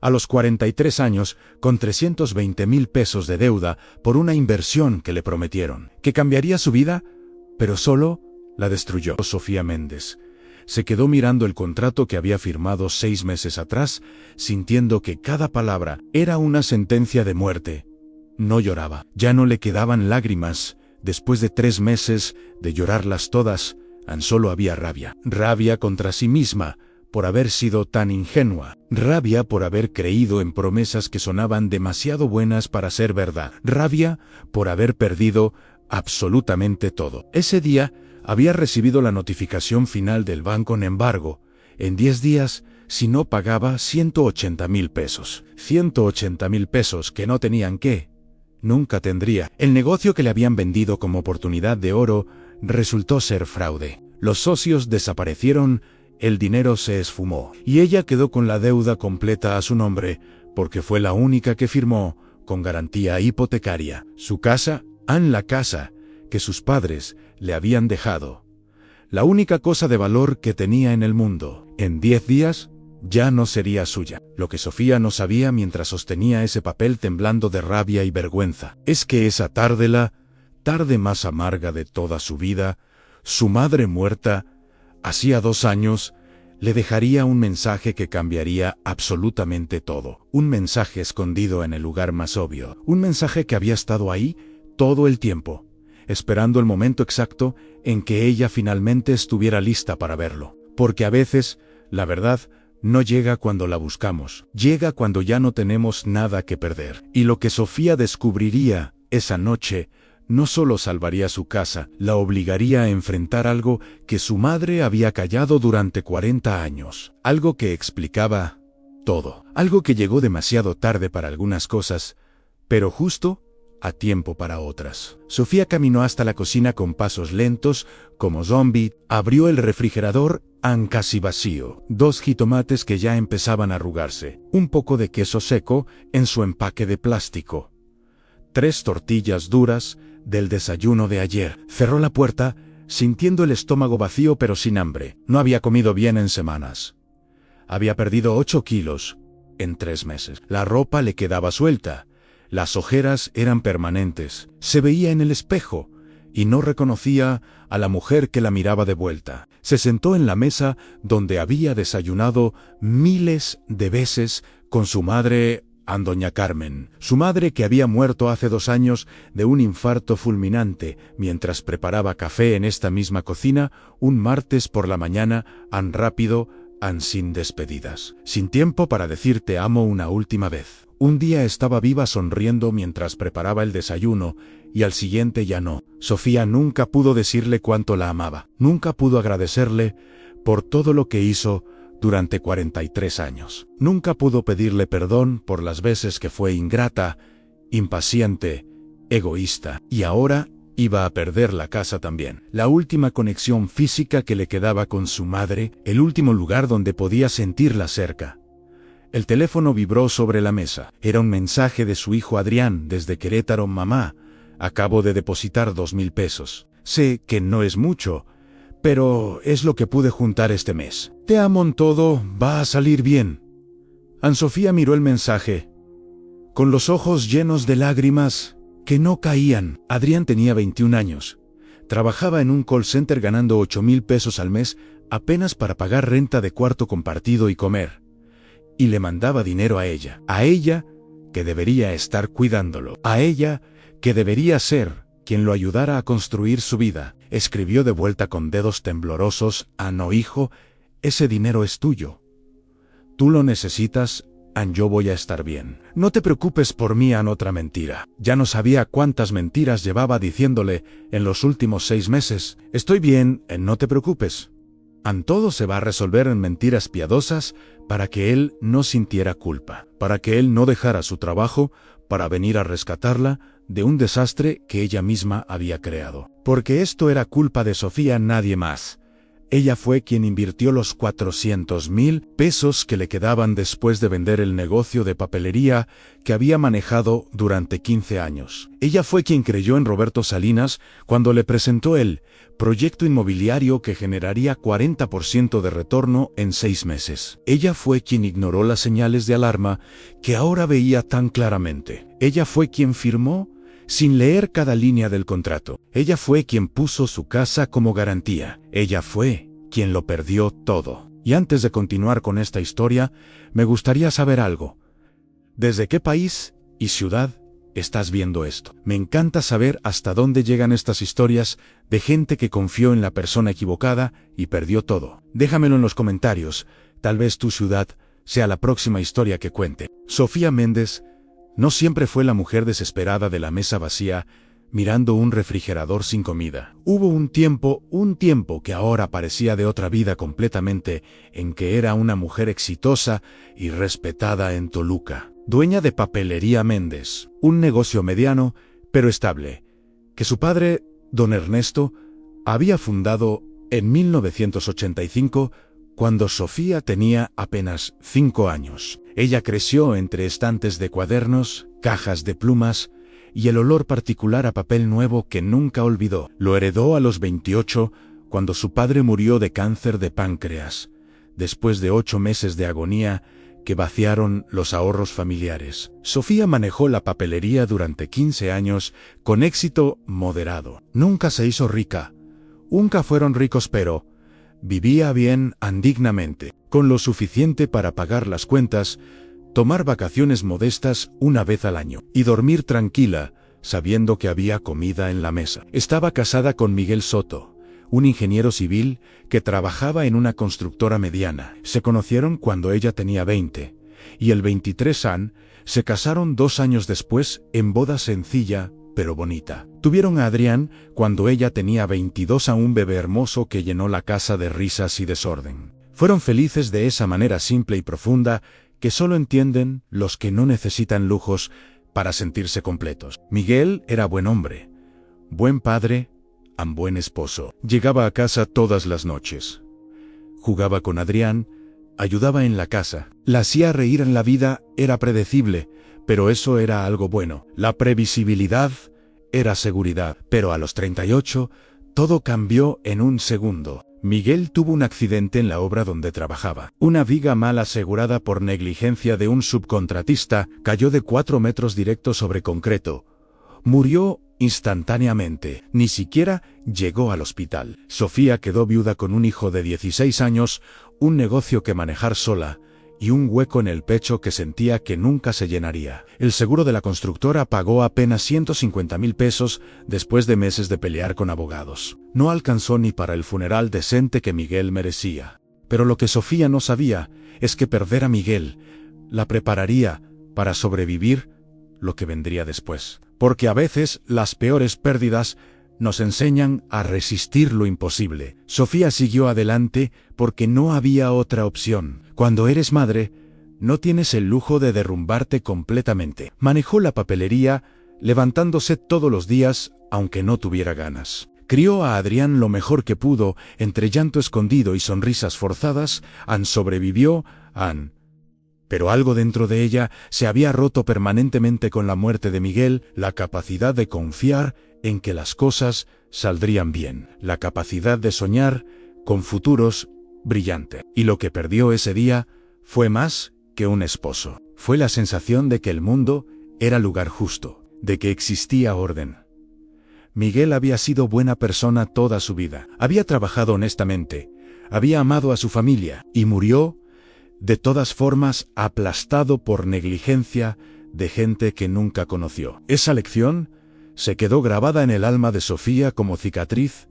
a los 43 años, con 320,000 pesos de deuda por una inversión que le prometieron, que cambiaría su vida, pero solo la destruyó. Sofía Méndez se quedó mirando el contrato que había firmado 6 meses atrás, sintiendo que cada palabra era una sentencia de muerte. No lloraba, ya no le quedaban lágrimas. Después de 3 meses de llorarlas todas, tan solo había rabia. Rabia contra sí misma, por haber sido tan ingenua. Rabia por haber creído en promesas que sonaban demasiado buenas para ser verdad. Rabia por haber perdido absolutamente todo. Ese día había recibido la notificación final del banco en embargo. En 10 días, si no pagaba 180,000 pesos. 180,000 pesos que no tenían que. Nunca tendría. El negocio que le habían vendido como oportunidad de oro resultó ser fraude. Los socios desaparecieron, el dinero se esfumó, y ella quedó con la deuda completa a su nombre, porque fue la única que firmó con garantía hipotecaria. Su casa, la casa que sus padres le habían dejado. La única cosa de valor que tenía en el mundo. En 10 días, ya no sería suya. Lo que Sofía no sabía mientras sostenía ese papel temblando de rabia y vergüenza, es que esa tarde, la tarde más amarga de toda su vida, su madre muerta, hacía 2 años, le dejaría un mensaje que cambiaría absolutamente todo. Un mensaje escondido en el lugar más obvio. Un mensaje que había estado ahí todo el tiempo, esperando el momento exacto en que ella finalmente estuviera lista para verlo. Porque a veces, la verdad, no llega cuando la buscamos, llega cuando ya no tenemos nada que perder. Y lo que Sofía descubriría esa noche no solo salvaría su casa, la obligaría a enfrentar algo que su madre había callado durante 40 años. Algo que explicaba todo. Algo que llegó demasiado tarde para algunas cosas, pero justo a tiempo para otras. Sofía caminó hasta la cocina con pasos lentos, como zombie, abrió el refrigerador, casi vacío, 2 jitomates que ya empezaban a arrugarse, un poco de queso seco en su empaque de plástico, 3 tortillas duras del desayuno de ayer. Cerró la puerta, sintiendo el estómago vacío pero sin hambre. No había comido bien en semanas. Había perdido 8 kilos en 3 meses. La ropa le quedaba suelta. Las ojeras eran permanentes. Se veía en el espejo y no reconocía a la mujer que la miraba de vuelta. Se sentó en la mesa donde había desayunado miles de veces con su madre, doña Carmen. Su madre que había muerto hace 2 años de un infarto fulminante mientras preparaba café en esta misma cocina un martes por la mañana, rápido, sin despedidas. Sin tiempo para decir te amo una última vez. Un día estaba viva sonriendo mientras preparaba el desayuno, y al siguiente ya no. Sofía nunca pudo decirle cuánto la amaba. Nunca pudo agradecerle por todo lo que hizo durante 43 años. Nunca pudo pedirle perdón por las veces que fue ingrata, impaciente, egoísta. Y ahora iba a perder la casa también. La última conexión física que le quedaba con su madre, el último lugar donde podía sentirla cerca. El teléfono vibró sobre la mesa. Era un mensaje de su hijo Adrián desde Querétaro. Mamá, acabo de depositar 2,000 pesos. Sé que no es mucho, pero es lo que pude juntar este mes. Te amo en todo, va a salir bien. Sofía miró el mensaje, con los ojos llenos de lágrimas que no caían. Adrián tenía 21 años. Trabajaba en un call center ganando 8,000 pesos al mes, apenas para pagar renta de cuarto compartido y comer. Y le mandaba dinero a ella que debería estar cuidándolo, a ella que debería ser quien lo ayudara a construir su vida. Escribió de vuelta con dedos temblorosos: no hijo, ese dinero es tuyo. Tú lo necesitas, yo voy a estar bien. No te preocupes por mí. Otra mentira. Ya no sabía cuántas mentiras llevaba diciéndole en los últimos 6 meses. Estoy bien, no te preocupes. Todo se va a resolver en mentiras piadosas para que él no sintiera culpa, para que él no dejara su trabajo para venir a rescatarla de un desastre que ella misma había creado. Porque esto era culpa de Sofía, nadie más. Ella fue quien invirtió los 400,000 pesos que le quedaban después de vender el negocio de papelería que había manejado durante 15 años. Ella fue quien creyó en Roberto Salinas cuando le presentó el proyecto inmobiliario que generaría 40% de retorno en 6 meses. Ella fue quien ignoró las señales de alarma que ahora veía tan claramente. Ella fue quien firmó sin leer cada línea del contrato. Ella fue quien puso su casa como garantía. Ella fue quien lo perdió todo. Y antes de continuar con esta historia, me gustaría saber algo. ¿Desde qué país y ciudad estás viendo esto? Me encanta saber hasta dónde llegan estas historias de gente que confió en la persona equivocada y perdió todo. Déjamelo en los comentarios. Tal vez tu ciudad sea la próxima historia que cuente. Sofía Méndez no siempre fue la mujer desesperada de la mesa vacía, mirando un refrigerador sin comida. Hubo un tiempo que ahora parecía de otra vida completamente, en que era una mujer exitosa y respetada en Toluca. Dueña de Papelería Méndez, un negocio mediano, pero estable, que su padre, don Ernesto, había fundado en 1985, cuando Sofía tenía apenas 5 años. Ella creció entre estantes de cuadernos, cajas de plumas y el olor particular a papel nuevo que nunca olvidó. Lo heredó a los 28, cuando su padre murió de cáncer de páncreas, después de 8 meses de agonía que vaciaron los ahorros familiares. Sofía manejó la papelería durante 15 años con éxito moderado. Nunca se hizo rica. Nunca fueron ricos, pero vivía bien, dignamente, con lo suficiente para pagar las cuentas, tomar vacaciones modestas una vez al año y dormir tranquila, sabiendo que había comida en la mesa. Estaba casada con Miguel Soto, un ingeniero civil que trabajaba en una constructora mediana. Se conocieron cuando ella tenía 20, y el 23 se casaron 2 años después en boda sencilla pero bonita. Tuvieron a Adrián cuando ella tenía 22, a un bebé hermoso que llenó la casa de risas y desorden. Fueron felices de esa manera simple y profunda que solo entienden los que no necesitan lujos para sentirse completos. Miguel era buen hombre, buen padre, buen esposo. Llegaba a casa todas las noches. Jugaba con Adrián, ayudaba en la casa, la hacía reír. En la vida era predecible, pero eso era algo bueno. La previsibilidad era seguridad. Pero a los 38, todo cambió en un segundo. Miguel tuvo un accidente en la obra donde trabajaba. Una viga mal asegurada por negligencia de un subcontratista cayó de 4 metros directo sobre concreto. Murió instantáneamente. Ni siquiera llegó al hospital. Sofía quedó viuda con un hijo de 16 años, un negocio que manejar sola, y un hueco en el pecho que sentía que nunca se llenaría. El seguro de la constructora pagó apenas 150,000 pesos después de meses de pelear con abogados. No alcanzó ni para el funeral decente que Miguel merecía. Pero lo que Sofía no sabía es que perder a Miguel la prepararía para sobrevivir lo que vendría después. Porque a veces las peores pérdidas nos enseñan a resistir lo imposible. Sofía siguió adelante porque no había otra opción. Cuando eres madre, no tienes el lujo de derrumbarte completamente. Manejó la papelería, levantándose todos los días, aunque no tuviera ganas. Crió a Adrián lo mejor que pudo, entre llanto escondido y sonrisas forzadas. Sobrevivió. Pero algo dentro de ella se había roto permanentemente con la muerte de Miguel: la capacidad de confiar en que las cosas saldrían bien, la capacidad de soñar con futuros brillantes. Y lo que perdió ese día fue más que un esposo. Fue la sensación de que el mundo era lugar justo, de que existía orden. Miguel había sido buena persona toda su vida, había trabajado honestamente, había amado a su familia, y murió, de todas formas, aplastado por negligencia de gente que nunca conoció. Esa lección se quedó grabada en el alma de Sofía como cicatriz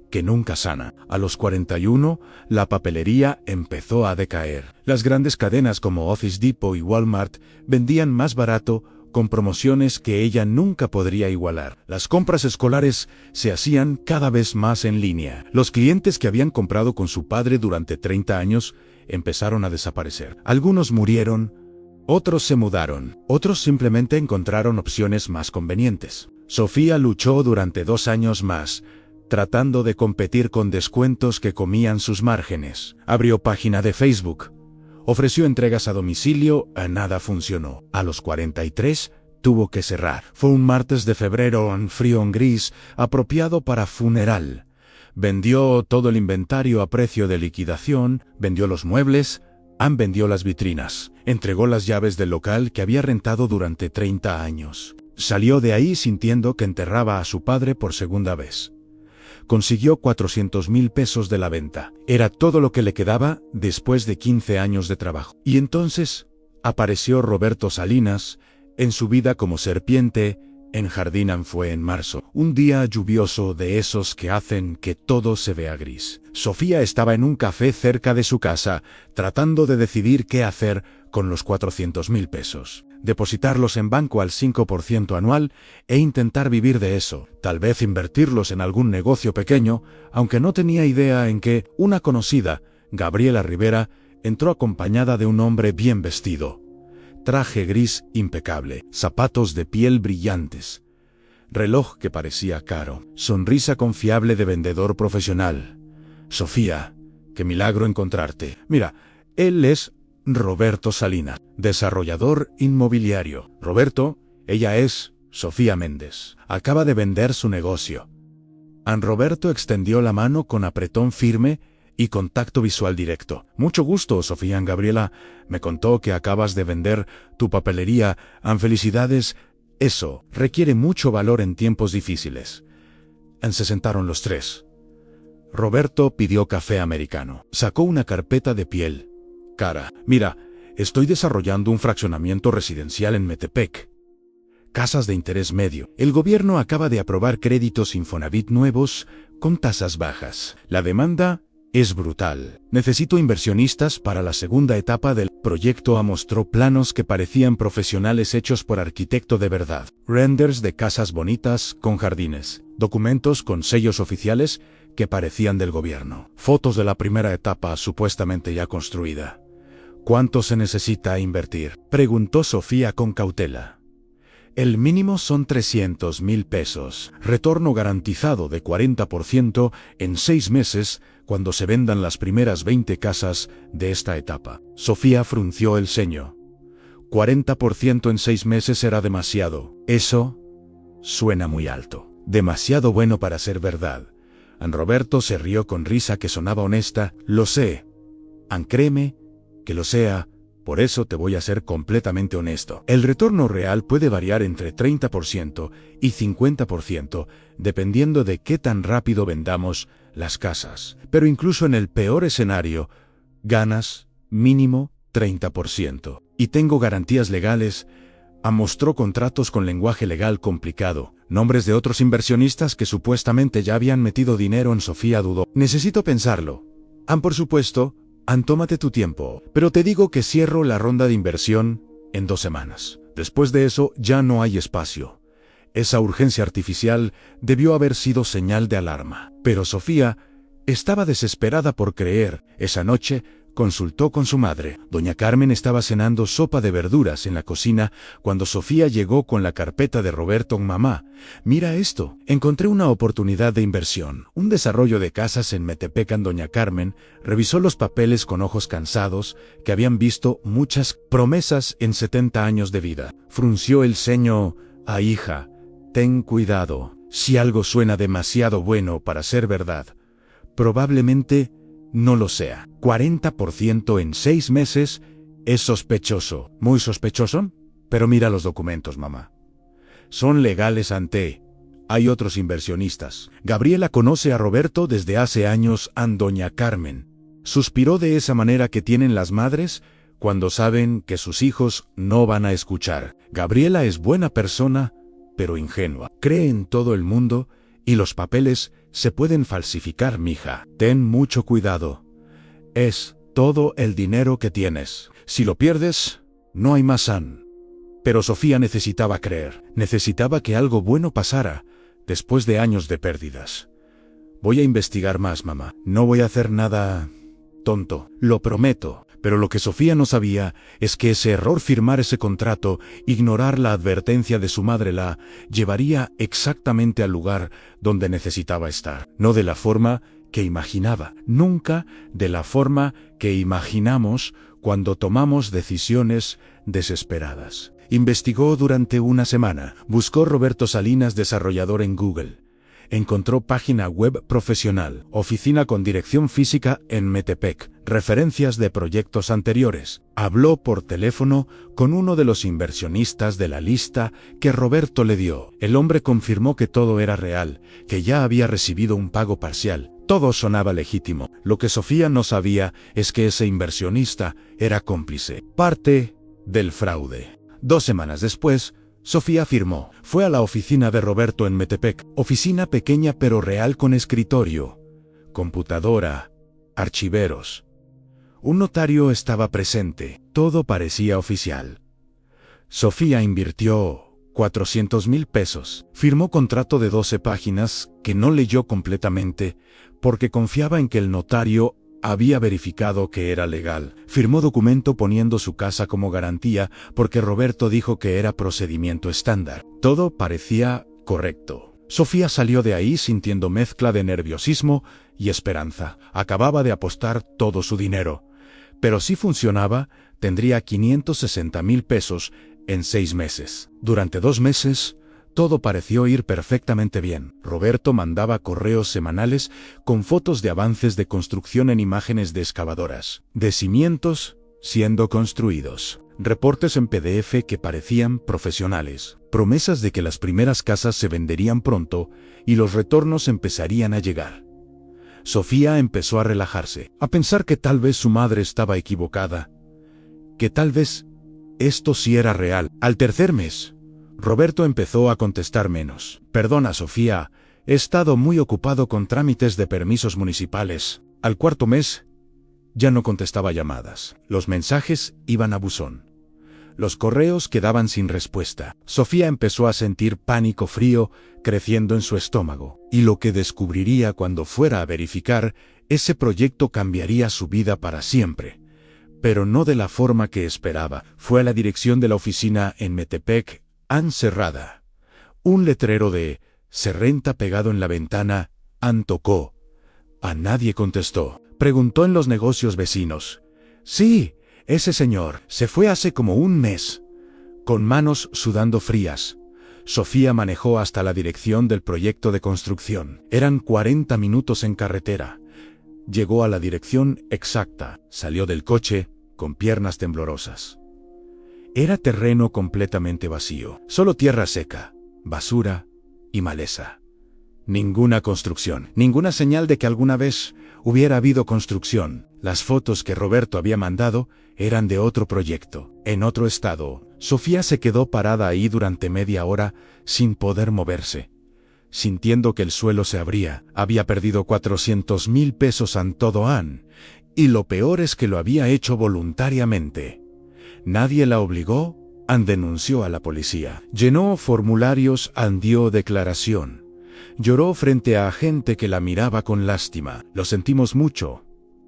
que nunca sana. A los 41, la papelería empezó a decaer. Las grandes cadenas como Office Depot y Walmart vendían más barato, con promociones que ella nunca podría igualar. Las compras escolares se hacían cada vez más en línea. Los clientes que habían comprado con su padre durante 30 años empezaron a desaparecer. Algunos murieron, otros se mudaron, otros simplemente encontraron opciones más convenientes. Sofía luchó durante 2 años más, tratando de competir con descuentos que comían sus márgenes. Abrió página de Facebook. Ofreció entregas a domicilio, nada funcionó. A los 43, tuvo que cerrar. Fue un martes de febrero, en frío en gris, apropiado para funeral. Vendió todo el inventario a precio de liquidación, vendió los muebles, vendió las vitrinas. Entregó las llaves del local que había rentado durante 30 años. Salió de ahí sintiendo que enterraba a su padre por segunda vez. Consiguió 400,000 pesos de la venta. Era todo lo que le quedaba después de 15 años de trabajo. Y entonces apareció Roberto Salinas, en su vida como serpiente, en Jardín fue en marzo. Un día lluvioso de esos que hacen que todo se vea gris. Sofía estaba en un café cerca de su casa, tratando de decidir qué hacer con los 400,000 pesos. Depositarlos en banco al 5% anual e intentar vivir de eso. Tal vez invertirlos en algún negocio pequeño, aunque no tenía idea en que una conocida, Gabriela Rivera, entró acompañada de un hombre bien vestido. Traje gris impecable, zapatos de piel brillantes, reloj que parecía caro, sonrisa confiable de vendedor profesional. Sofía, qué milagro encontrarte. Mira, él es Roberto Salinas, desarrollador inmobiliario. Roberto, ella es Sofía Méndez. Acaba de vender su negocio. Roberto extendió la mano con apretón firme y contacto visual directo. Mucho gusto, Sofía. Gabriela me contó que acabas de vender tu papelería. Felicidades. Eso requiere mucho valor en tiempos difíciles. Se sentaron los tres. Roberto pidió café americano. Sacó una carpeta de piel. Cara, mira, estoy desarrollando un fraccionamiento residencial en Metepec. Casas de interés medio. El gobierno acaba de aprobar créditos Infonavit nuevos con tasas bajas. La demanda es brutal. Necesito inversionistas para la segunda etapa del proyecto. Mostró planos que parecían profesionales hechos por arquitecto de verdad. Renders de casas bonitas con jardines. Documentos con sellos oficiales que parecían del gobierno. Fotos de la primera etapa supuestamente ya construida. ¿Cuánto se necesita invertir?, preguntó Sofía con cautela. El mínimo son 300,000 pesos. Retorno garantizado de 40% en 6 meses cuando se vendan las primeras 20 casas de esta etapa. Sofía frunció el ceño. 40% en 6 meses era demasiado. Eso suena muy alto. Demasiado bueno para ser verdad. Roberto se rió con risa que sonaba honesta. Lo sé. Créeme que lo sea. Por eso te voy a ser completamente honesto. El retorno real puede variar entre 30% y 50%, dependiendo de qué tan rápido vendamos las casas. Pero incluso en el peor escenario, ganas mínimo 30%. Y tengo garantías legales. Mostró contratos con lenguaje legal complicado, nombres de otros inversionistas que supuestamente ya habían metido dinero en. Sofía dudó. Necesito pensarlo. Por supuesto. Tómate tu tiempo, pero te digo que cierro la ronda de inversión en 2 semanas. Después de eso ya no hay espacio. Esa urgencia artificial debió haber sido señal de alarma. Pero Sofía estaba desesperada por creer. Esa noche consultó con su madre. Doña Carmen estaba cenando sopa de verduras en la cocina cuando Sofía llegó con la carpeta de Roberto. Mamá, mira esto. Encontré una oportunidad de inversión. Un desarrollo de casas en Metepec. Doña Carmen revisó los papeles con ojos cansados que habían visto muchas promesas en 70 años de vida. Frunció el ceño. Hija, ten cuidado. Si algo suena demasiado bueno para ser verdad, probablemente no lo sea. 40% en 6 meses es sospechoso. ¿Muy sospechoso? Pero mira los documentos, mamá. Son legales. Hay otros inversionistas. Gabriela conoce a Roberto desde hace años. Doña Carmen suspiró de esa manera que tienen las madres cuando saben que sus hijos no van a escuchar. Gabriela es buena persona, pero ingenua. Cree en todo el mundo y los papeles se pueden falsificar, mija. Ten mucho cuidado. Es todo el dinero que tienes. Si lo pierdes, no hay más. Pero Sofía necesitaba creer. Necesitaba que algo bueno pasara después de años de pérdidas. Voy a investigar más, mamá. No voy a hacer nada tonto, lo prometo. Pero lo que Sofía no sabía es que ese error, firmar ese contrato, ignorar la advertencia de su madre, la llevaría exactamente al lugar donde necesitaba estar. No de la forma que imaginaba, nunca de la forma que imaginamos cuando tomamos decisiones desesperadas. Investigó durante una semana, buscó Roberto Salinas, desarrollador, en Google. Encontró página web profesional, oficina con dirección física en Metepec, referencias de proyectos anteriores. Habló por teléfono con uno de los inversionistas de la lista que Roberto le dio. El hombre confirmó que todo era real, que ya había recibido un pago parcial. Todo sonaba legítimo. Lo que Sofía no sabía es que ese inversionista era cómplice, parte del fraude. 2 semanas después, Sofía firmó. Fue a la oficina de Roberto en Metepec, oficina pequeña pero real, con escritorio, computadora, archiveros. Un notario estaba presente. Todo parecía oficial. Sofía invirtió 400,000 pesos. Firmó contrato de 12 páginas que no leyó completamente porque confiaba en que el notario había verificado que era legal. Firmó documento poniendo su casa como garantía porque Roberto dijo que era procedimiento estándar. Todo parecía correcto. Sofía salió de ahí sintiendo mezcla de nerviosismo y esperanza. Acababa de apostar todo su dinero. Pero si funcionaba, tendría 560,000 pesos en 6 meses. Durante 2 meses, todo pareció ir perfectamente bien. Roberto mandaba correos semanales con fotos de avances de construcción en imágenes de excavadoras, de cimientos siendo construidos, reportes en PDF que parecían profesionales, promesas de que las primeras casas se venderían pronto y los retornos empezarían a llegar. Sofía empezó a relajarse, a pensar que tal vez su madre estaba equivocada, que tal vez esto sí era real. Al tercer mes, Roberto empezó a contestar menos. Perdona, Sofía, he estado muy ocupado con trámites de permisos municipales. Al 4.º mes, ya no contestaba llamadas. Los mensajes iban a buzón. Los correos quedaban sin respuesta. Sofía empezó a sentir pánico frío creciendo en su estómago. Y lo que descubriría cuando fuera a verificar, ese proyecto cambiaría su vida para siempre. Pero no de la forma que esperaba. Fue a la dirección de la oficina en Metepec, cerrada. Un letrero de "se renta" pegado en la ventana. Tocó. A nadie contestó. Preguntó en los negocios vecinos. Sí, ese señor se fue hace como un mes. Con manos sudando frías, Sofía manejó hasta la dirección del proyecto de construcción. Eran 40 minutos en carretera. Llegó a la dirección exacta. Salió del coche con piernas temblorosas. Era terreno completamente vacío. Solo tierra seca, basura y maleza. Ninguna construcción, ninguna señal de que alguna vez hubiera habido construcción. Las fotos que Roberto había mandado eran de otro proyecto, en otro estado. Sofía se quedó parada ahí durante media hora sin poder moverse, sintiendo que el suelo se abría. Había perdido 400,000 pesos en todo. Y lo peor es que lo había hecho voluntariamente. Nadie la obligó. Denunció a la policía. Llenó formularios. Dio declaración. Lloró frente a gente que la miraba con lástima. Lo sentimos mucho,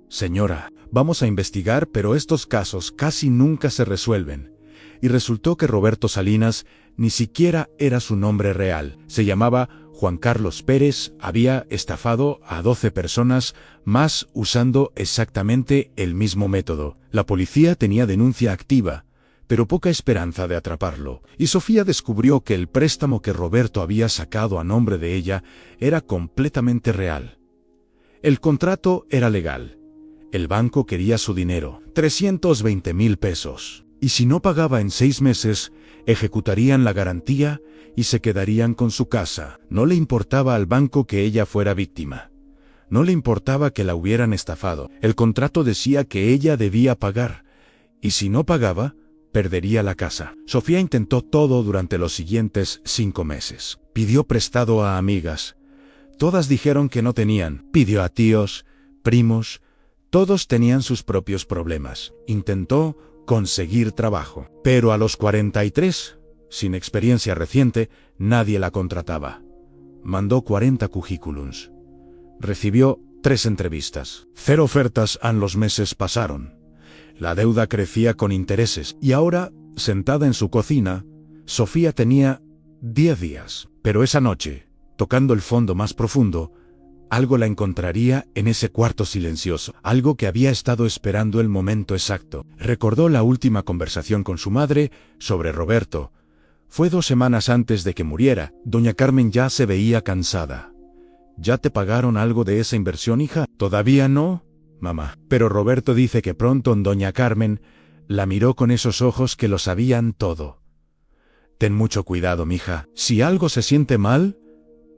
señora. Vamos a investigar, pero estos casos casi nunca se resuelven. Y resultó que Roberto Salinas ni siquiera era su nombre real. Se llamaba Juan Carlos Pérez. Había estafado a 12 personas más usando exactamente el mismo método. La policía tenía denuncia activa, pero poca esperanza de atraparlo. Y Sofía descubrió que el préstamo que Roberto había sacado a nombre de ella era completamente real. El contrato era legal. El banco quería su dinero, 320,000 pesos. Y si no pagaba en 6 meses, ejecutarían la garantía y se quedarían con su casa. No le importaba al banco que ella fuera víctima. No le importaba que la hubieran estafado. El contrato decía que ella debía pagar. Y si no pagaba, perdería la casa. Sofía intentó todo durante los siguientes 5 meses. Pidió prestado a amigas. Todas dijeron que no tenían. Pidió a tíos, primos. Todos tenían sus propios problemas. Intentó conseguir trabajo. Pero a los 43, sin experiencia reciente, nadie la contrataba. Mandó 40 currículums. Recibió 3 entrevistas. 0 ofertas. Los meses pasaron. La deuda crecía con intereses, y ahora, sentada en su cocina, Sofía tenía 10 días. Pero esa noche, tocando el fondo más profundo, algo la encontraría en ese cuarto silencioso, algo que había estado esperando el momento exacto. Recordó la última conversación con su madre sobre Roberto. Fue 2 semanas antes de que muriera. Doña Carmen ya se veía cansada. ¿Ya te pagaron algo de esa inversión, hija? Todavía no, mamá. Pero Roberto dice que pronto. Doña Carmen la miró con esos ojos que lo sabían todo. Ten mucho cuidado, mija. Si algo se siente mal,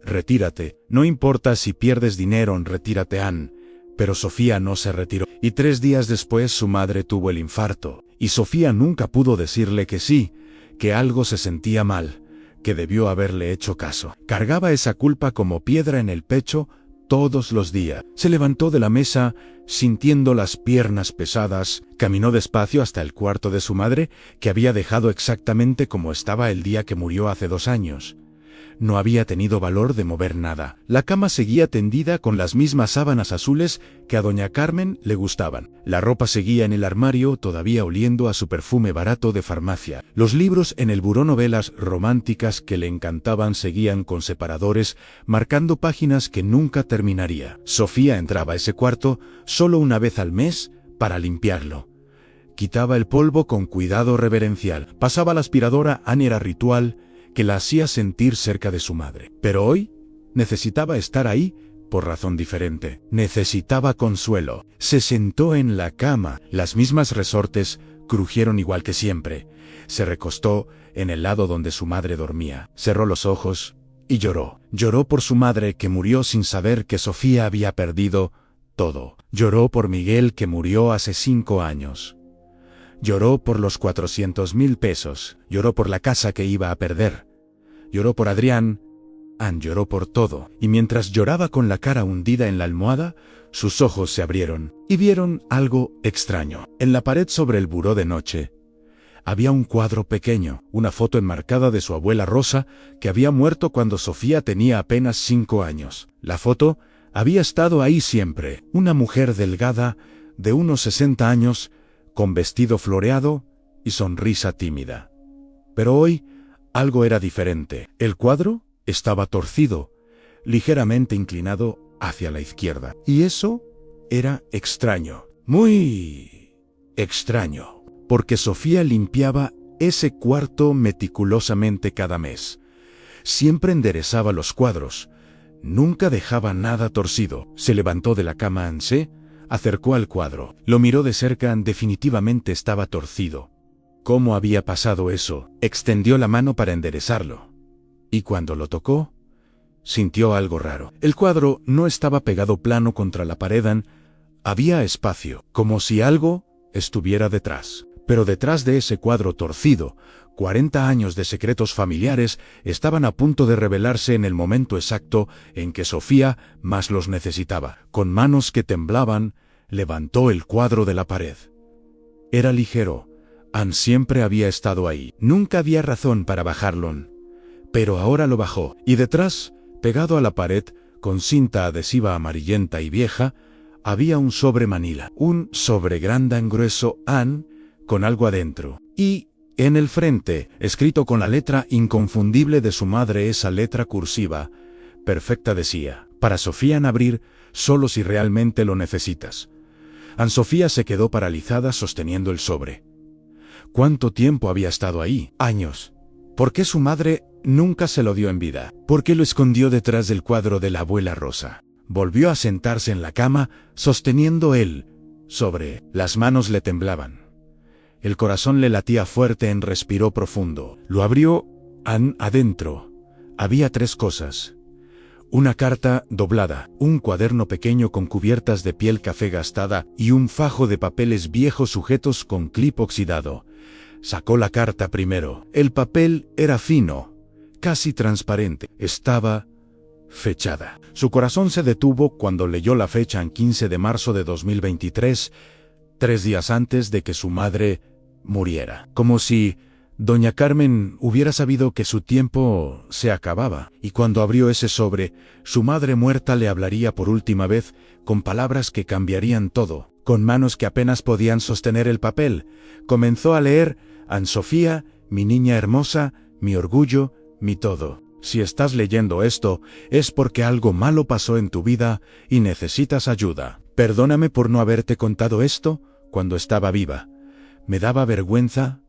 retírate. No importa si pierdes dinero, retírate, Ann. Pero Sofía no se retiró. Y 3 días después su madre tuvo el infarto. Y Sofía nunca pudo decirle que sí, que algo se sentía mal, que debió haberle hecho caso. Cargaba esa culpa como piedra en el pecho todos los días. Se levantó de la mesa, sintiendo las piernas pesadas, caminó despacio hasta el cuarto de su madre, que había dejado exactamente como estaba el día que murió hace 2 años. No había tenido valor de mover nada. La cama seguía tendida con las mismas sábanas azules que a doña Carmen le gustaban. La ropa seguía en el armario, todavía oliendo a su perfume barato de farmacia. Los libros en el buró, novelas románticas que le encantaban, seguían con separadores, marcando páginas que nunca terminaría. Sofía entraba a ese cuarto solo una vez al mes para limpiarlo. Quitaba el polvo con cuidado reverencial. Pasaba la aspiradora. Ann era ritual que la hacía sentir cerca de su madre. Pero hoy necesitaba estar ahí por razón diferente. Necesitaba consuelo. Se sentó en la cama. Las mismas resortes crujieron igual que siempre. Se recostó en el lado donde su madre dormía. Cerró los ojos y lloró. Lloró por su madre, que murió sin saber que Sofía había perdido todo. Lloró por Miguel, que murió hace 5 años. Lloró por los 400,000 pesos, lloró por la casa que iba a perder, lloró por Adrián. Ann lloró por todo, y mientras lloraba con la cara hundida en la almohada, sus ojos se abrieron, y vieron algo extraño. En la pared sobre el buró de noche, había un cuadro pequeño, una foto enmarcada de su abuela Rosa, que había muerto cuando Sofía tenía apenas 5 años. La foto había estado ahí siempre, una mujer delgada, de unos 60 años, con vestido floreado y sonrisa tímida. Pero hoy algo era diferente. El cuadro estaba torcido, ligeramente inclinado hacia la izquierda. Y eso era extraño, muy extraño, porque Sofía limpiaba ese cuarto meticulosamente cada mes. Siempre enderezaba los cuadros, nunca dejaba nada torcido. Se levantó de la cama. Ann se acercó al cuadro, lo miró de cerca. Definitivamente estaba torcido. ¿Cómo había pasado eso? Extendió la mano para enderezarlo. Y cuando lo tocó, sintió algo raro. El cuadro no estaba pegado plano contra la pared. Había espacio, como si algo estuviera detrás. Pero detrás de ese cuadro torcido, 40 años de secretos familiares estaban a punto de revelarse en el momento exacto en que Sofía más los necesitaba. Con manos que temblaban, levantó el cuadro de la pared. Era ligero. Ann siempre había estado ahí. Nunca había razón para bajarlo. Pero ahora lo bajó. Y detrás, pegado a la pared, con cinta adhesiva amarillenta y vieja, había un sobre manila. Un sobre grande, grueso, Ann, con algo adentro. Y en el frente, escrito con la letra inconfundible de su madre, esa letra cursiva perfecta, decía: para Sofía, en abrir, solo si realmente lo necesitas. Ann Sofía se quedó paralizada sosteniendo el sobre. ¿Cuánto tiempo había estado ahí? Años. ¿Por qué su madre nunca se lo dio en vida? ¿Por qué lo escondió detrás del cuadro de la abuela Rosa? Volvió a sentarse en la cama, sosteniendo el sobre. Las manos le temblaban. El corazón le latía fuerte. Respiró profundo. Lo abrió. Ann, adentro había 3 cosas. Una carta doblada, un cuaderno pequeño con cubiertas de piel café gastada y un fajo de papeles viejos sujetos con clip oxidado. Sacó la carta primero. El papel era fino, casi transparente. Estaba fechada. Su corazón se detuvo cuando leyó la fecha: en 15 de marzo de 2023, 3 días antes de que su madre muriera. Como si doña Carmen hubiera sabido que su tiempo se acababa. Y cuando abrió ese sobre, su madre muerta le hablaría por última vez, con palabras que cambiarían todo. Con manos que apenas podían sostener el papel, comenzó a leer: Anne Sofía, mi niña hermosa, mi orgullo, mi todo. Si estás leyendo esto, es porque algo malo pasó en tu vida y necesitas ayuda. Perdóname por no haberte contado esto cuando estaba viva. Me daba vergüenza,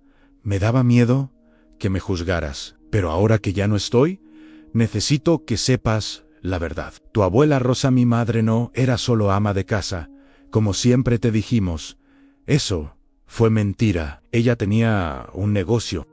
me daba miedo que me juzgaras. Pero ahora que ya no estoy, necesito que sepas la verdad. Tu abuela Rosa, mi madre, no era solo ama de casa, como siempre te dijimos. Eso fue mentira. Ella tenía un negocio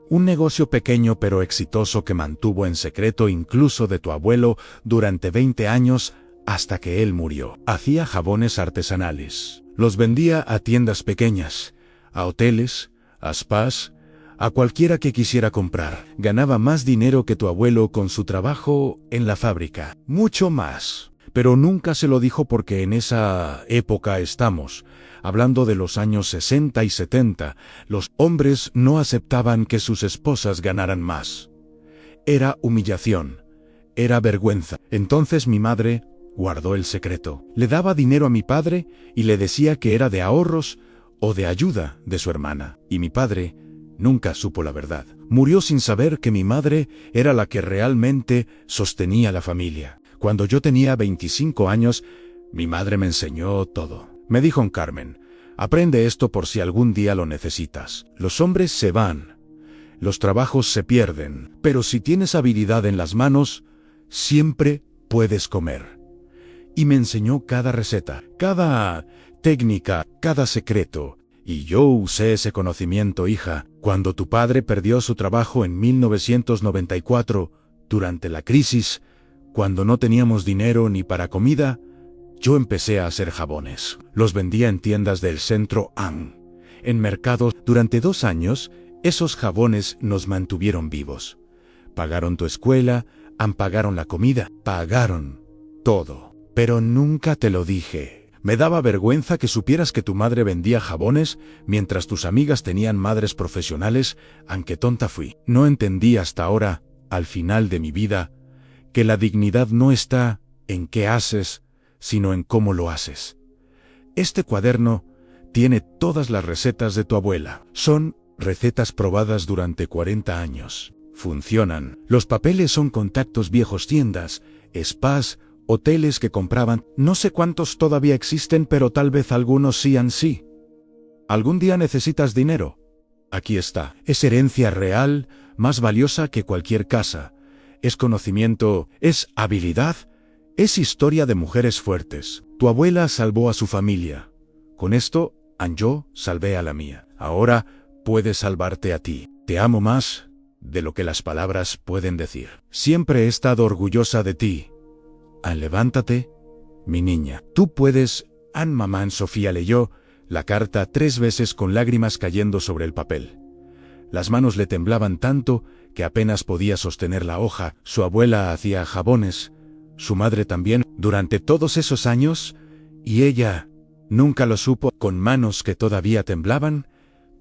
pequeño pero exitoso que mantuvo en secreto incluso de tu abuelo durante 20 años hasta que él murió. Hacía jabones artesanales. Los vendía a tiendas pequeñas, a hoteles, a spas, a cualquiera que quisiera comprar. Ganaba más dinero que tu abuelo con su trabajo en la fábrica. Mucho más. Pero nunca se lo dijo porque en esa época estamos hablando de los años 60 y 70, los hombres no aceptaban que sus esposas ganaran más. Era humillación, era vergüenza. Entonces mi madre guardó el secreto. Le daba dinero a mi padre y le decía que era de ahorros o de ayuda de su hermana. Y mi padre nunca supo la verdad. Murió sin saber que mi madre era la que realmente sostenía la familia. Cuando yo tenía 25 años, mi madre me enseñó todo. Me dijo: Carmen, aprende esto por si algún día lo necesitas. Los hombres se van, los trabajos se pierden, pero si tienes habilidad en las manos, siempre puedes comer. Y me enseñó cada receta, cada técnica, cada secreto. Y yo usé ese conocimiento, hija. Cuando tu padre perdió su trabajo en 1994, durante la crisis, cuando no teníamos dinero ni para comida, yo empecé a hacer jabones. Los vendía en tiendas del centro Ann, en mercados. Durante 2 años, esos jabones nos mantuvieron vivos. Pagaron tu escuela, pagaron la comida, pagaron todo. Pero nunca te lo dije. Me daba vergüenza que supieras que tu madre vendía jabones mientras tus amigas tenían madres profesionales, aunque tonta fui. No entendí hasta ahora, al final de mi vida, que la dignidad no está en qué haces, sino en cómo lo haces. Este cuaderno tiene todas las recetas de tu abuela. Son recetas probadas durante 40 años. Funcionan. Los papeles son contactos viejos, tiendas, spas, hoteles que compraban. No sé cuántos todavía existen, pero tal vez algunos sí. ¿Algún día necesitas dinero? Aquí está. Es herencia real, más valiosa que cualquier casa. Es conocimiento, es habilidad, es historia de mujeres fuertes. Tu abuela salvó a su familia. Con esto, yo salvé a la mía. Ahora puedes salvarte a ti. Te amo más de lo que las palabras pueden decir. Siempre he estado orgullosa de ti. Levántate, mi niña. Tú puedes. Mamá. Sofía leyó la carta 3 veces con lágrimas cayendo sobre el papel. Las manos le temblaban tanto que apenas podía sostener la hoja. Su abuela hacía jabones, su madre también, durante todos esos años, y ella nunca lo supo. Con manos que todavía temblaban,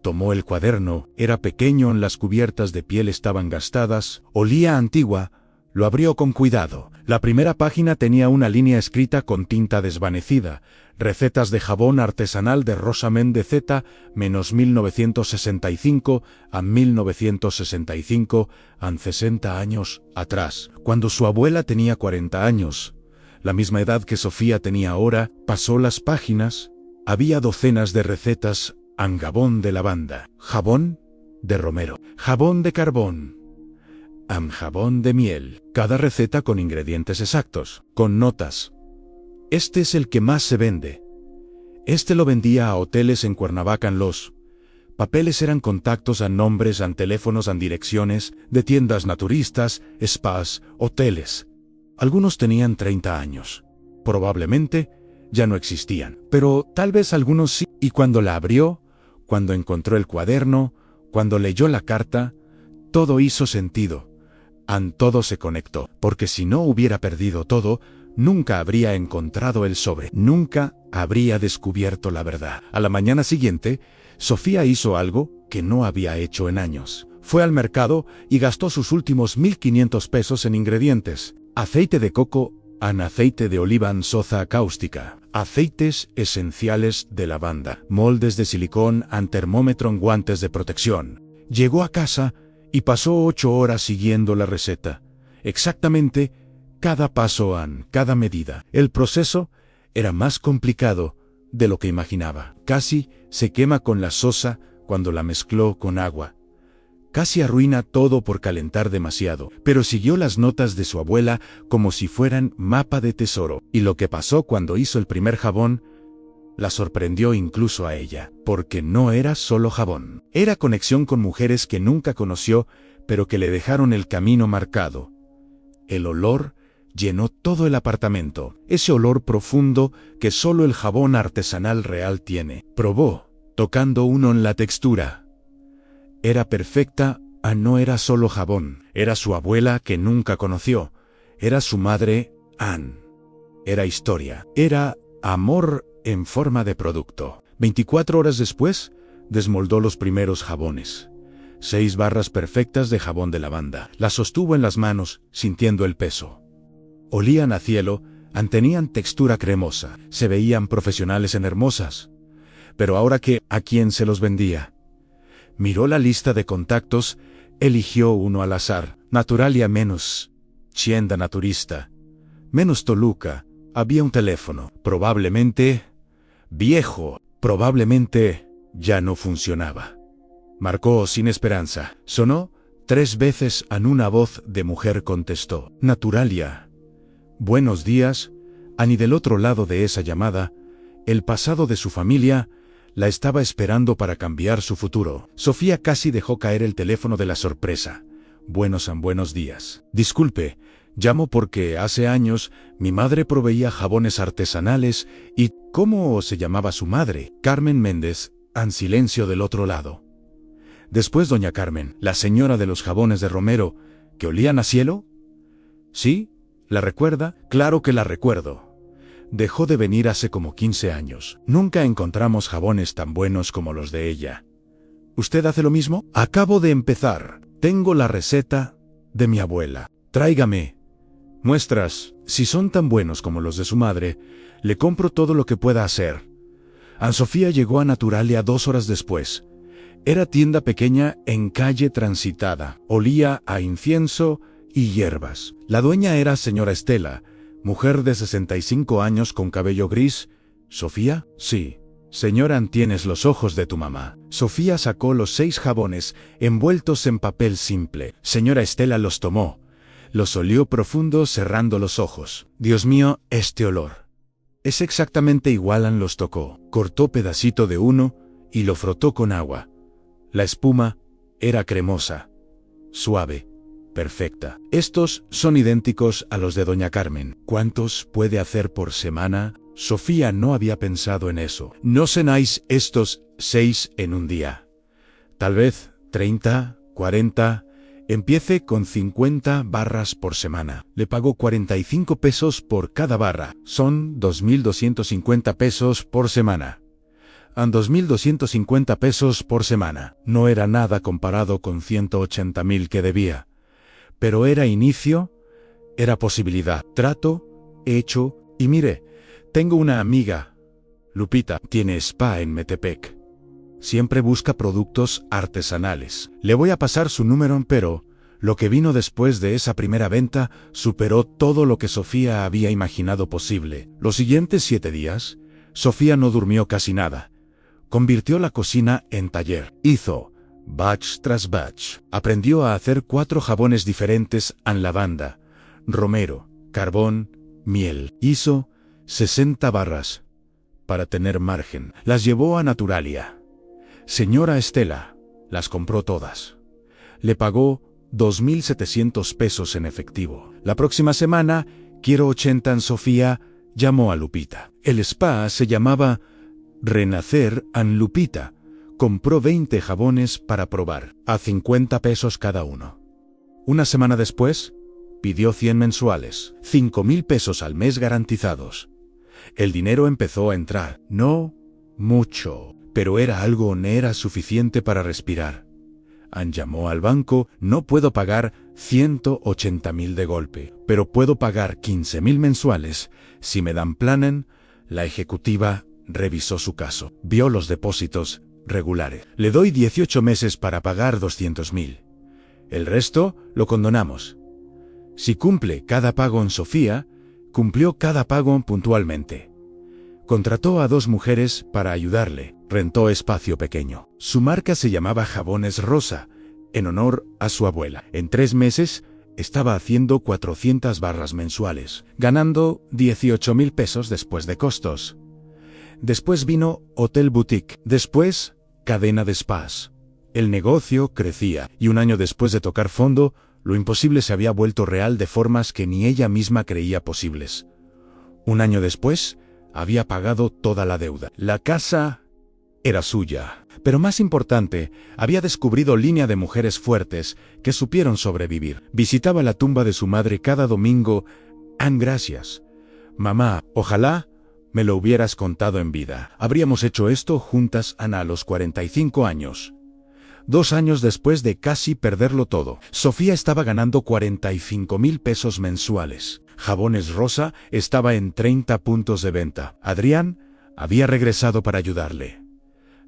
tomó el cuaderno. Era pequeño, las cubiertas de piel estaban gastadas, olía antigua. Lo abrió con cuidado. La primera página tenía una línea escrita con tinta desvanecida: recetas de jabón artesanal de Rosa Méndez Z, -1965 a 1965, 60 años atrás. Cuando su abuela tenía 40 años, la misma edad que Sofía tenía ahora, pasó las páginas. Había docenas de recetas: jabón de lavanda, jabón de romero, jabón de carbón, jabón de miel. Cada receta con ingredientes exactos, con notas. Este es el que más se vende. Este lo vendía a hoteles en Cuernavaca. Los papeles eran contactos, nombres, teléfonos, direcciones de tiendas naturistas, spas, hoteles. Algunos tenían 30 años. Probablemente ya no existían, pero tal vez algunos sí. Y cuando la abrió, cuando encontró el cuaderno, cuando leyó la carta, todo hizo sentido. Todo se conectó, porque si no hubiera perdido todo, nunca habría encontrado el sobre, nunca habría descubierto la verdad. A la mañana siguiente, Sofía hizo algo que no había hecho en años. Fue al mercado y gastó sus últimos 1.500 pesos en ingredientes: aceite de coco, An aceite de oliva en soza cáustica, aceites esenciales de lavanda, moldes de silicón an termómetro en guantes de protección. Llegó a casa y pasó 8 horas siguiendo la receta. Exactamente cada paso en cada medida. El proceso era más complicado de lo que imaginaba. Casi se quema con la sosa cuando la mezcló con agua. Casi arruina todo por calentar demasiado, pero siguió las notas de su abuela como si fueran mapa de tesoro. Y lo que pasó cuando hizo el primer jabón la sorprendió incluso a ella, porque no era solo jabón. Era conexión con mujeres que nunca conoció, pero que le dejaron el camino marcado. El olor llenó todo el apartamento, ese olor profundo que solo el jabón artesanal real tiene. Probó, tocando uno en la textura. Era perfecta, no era solo jabón, era su abuela que nunca conoció, era su madre, Ann. Era historia, era amor en forma de producto. 24 horas después, desmoldó los primeros jabones. 6 barras perfectas de jabón de lavanda. Las sostuvo en las manos, sintiendo el peso. Olían a cielo, tenían textura cremosa, se veían profesionales en hermosas. Pero ahora que, ¿a quién se los vendía? Miró la lista de contactos, eligió uno al azar. Naturalia menos Tienda naturista. Menos Toluca. Había un teléfono. Probablemente viejo. Probablemente ya no funcionaba. Marcó sin esperanza. Sonó 3 veces en una voz de mujer contestó. Naturalia. Buenos días. Y del otro lado de esa llamada, el pasado de su familia la estaba esperando para cambiar su futuro. Sofía casi dejó caer el teléfono de la sorpresa. Buenos días. Disculpe, llamo porque hace años mi madre proveía jabones artesanales y... ¿Cómo se llamaba su madre? Carmen Méndez, en silencio del otro lado. Después doña Carmen, la señora de los jabones de Romero, que olían a cielo. ¿Sí? ¿La recuerda? Claro que la recuerdo. Dejó de venir hace como 15 años. Nunca encontramos jabones tan buenos como los de ella. ¿Usted hace lo mismo? Acabo de empezar. Tengo la receta de mi abuela. Tráigame muestras. Si son tan buenos como los de su madre, le compro todo lo que pueda hacer. An Sofía llegó a Naturalia 2 horas después. Era tienda pequeña en calle transitada. Olía a incienso y hierbas. La dueña era señora Estela, mujer de 65 años con cabello gris. ¿Sofía? Sí. Señora, tienes los ojos de tu mamá. Sofía sacó los 6 jabones, envueltos en papel simple. Señora Estela los tomó. Los olió profundo cerrando los ojos. Dios mío, este olor. Es exactamente igual. An los tocó. Cortó pedacito de uno y lo frotó con agua. La espuma era cremosa, suave, perfecta. Estos son idénticos a los de doña Carmen. ¿Cuántos puede hacer por semana? Sofía no había pensado en eso. No cenáis estos 6 en un día. Tal vez 30, 40... Empiece con 50 barras por semana. Le pagó 45 pesos por cada barra. Son 2.250 pesos por semana. 2.250 pesos por semana. No era nada comparado con 180.000 que debía. Pero era inicio, era posibilidad. Trato, hecho, y mire, tengo una amiga, Lupita, tiene spa en Metepec. Siempre busca productos artesanales. Le voy a pasar su número, pero lo que vino después de esa primera venta superó todo lo que Sofía había imaginado posible. Los siguientes 7 días, Sofía no durmió casi nada. Convirtió la cocina en taller. Hizo batch tras batch. Aprendió a hacer 4 jabones diferentes en lavanda, romero, carbón, miel. Hizo 60 barras para tener margen. Las llevó a Naturalia. Señora Estela las compró todas. Le pagó 2.700 pesos en efectivo. La próxima semana, quiero 80 en Sofía, llamó a Lupita. El spa se llamaba Renacer en Lupita. Compró 20 jabones para probar, a 50 pesos cada uno. Una semana después, pidió 100 mensuales, 5.000 pesos al mes garantizados. El dinero empezó a entrar, no mucho, pero era algo, no era suficiente para respirar. Anne llamó al banco. No puedo pagar 180.000 de golpe, pero puedo pagar 15.000 mensuales. Si me dan planen. La ejecutiva revisó su caso. Vio los depósitos regulares. Le doy 18 meses para pagar 200.000. El resto lo condonamos. Si cumple cada pago en Sofía, cumplió cada pago puntualmente. Contrató a 2 mujeres para ayudarle. Rentó espacio pequeño. Su marca se llamaba Jabones Rosa, en honor a su abuela. En 3 meses estaba haciendo 400 barras mensuales, ganando 18.000 pesos después de costos. Después vino Hotel Boutique. Después, cadena de spas. El negocio crecía, y un año después de tocar fondo, lo imposible se había vuelto real de formas que ni ella misma creía posibles. Un año después, había pagado toda la deuda. La casa era suya. Pero más importante, había descubrido línea de mujeres fuertes que supieron sobrevivir. Visitaba la tumba de su madre cada domingo. Anne, gracias. Mamá, ojalá me lo hubieras contado en vida. Habríamos hecho esto juntas, Ana, a los 45 años. 2 años después de casi perderlo todo. Sofía estaba ganando 45.000 pesos mensuales. Jabones Rosa estaba en 30 puntos de venta. Adrián había regresado para ayudarle.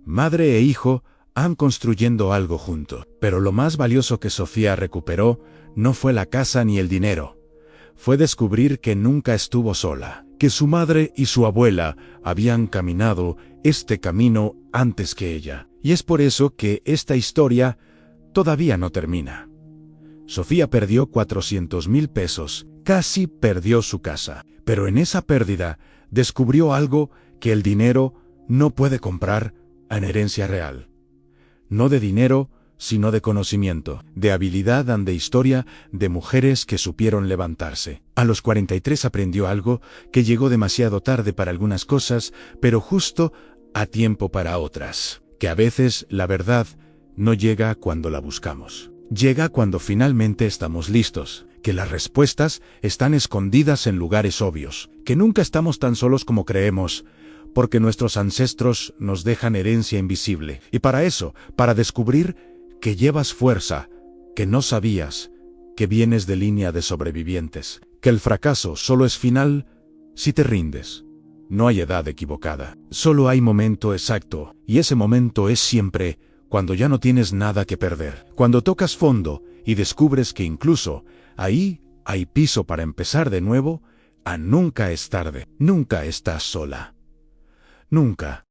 Madre e hijo han construyendo algo juntos. Pero lo más valioso que Sofía recuperó no fue la casa ni el dinero. Fue descubrir que nunca estuvo sola, que su madre y su abuela habían caminado este camino antes que ella. Y es por eso que esta historia todavía no termina. Sofía perdió 400.000 pesos, casi perdió su casa. Pero en esa pérdida descubrió algo que el dinero no puede comprar, en herencia real. No de dinero, sino de conocimiento, de habilidad y de historia de mujeres que supieron levantarse. A los 43 aprendió algo que llegó demasiado tarde para algunas cosas, pero justo a tiempo para otras. Que a veces la verdad no llega cuando la buscamos. Llega cuando finalmente estamos listos. Que las respuestas están escondidas en lugares obvios. Que nunca estamos tan solos como creemos, porque nuestros ancestros nos dejan herencia invisible. Y para eso, para descubrir que llevas fuerza, que no sabías, que vienes de línea de sobrevivientes, que el fracaso solo es final si te rindes. No hay edad equivocada, solo hay momento exacto, y ese momento es siempre cuando ya no tienes nada que perder. Cuando tocas fondo y descubres que incluso ahí hay piso para empezar de nuevo, nunca es tarde, nunca estás sola. Nunca.